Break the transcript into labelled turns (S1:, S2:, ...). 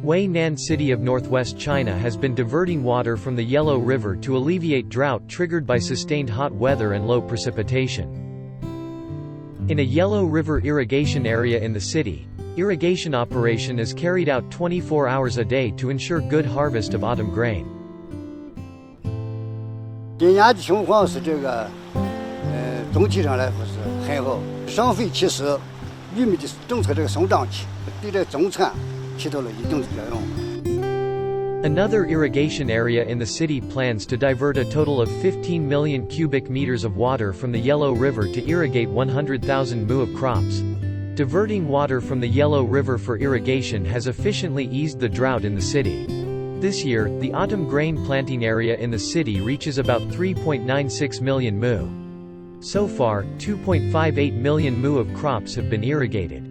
S1: Weinan City of northwest China has been diverting water from the Yellow River to alleviate drought triggered by sustained hot weather and low precipitation. In a Yellow River irrigation area in the city, irrigation operation is carried out 24 hours a day to ensure good harvest of autumn grain.
S2: 今年的情况是总体上来说是很好。上飞其实玉米的政策生长期对这种产起到了一定的作用。
S1: Another irrigation area in the city plans to divert a total of 15 million cubic meters of water from the Yellow River to irrigate 100,000 mu of crops. Diverting water from the Yellow River for irrigation has efficiently eased the drought in the city. This year, the autumn grain planting area in the city reaches about 3.96 million mu. So far, 2.58 million mu of crops have been irrigated.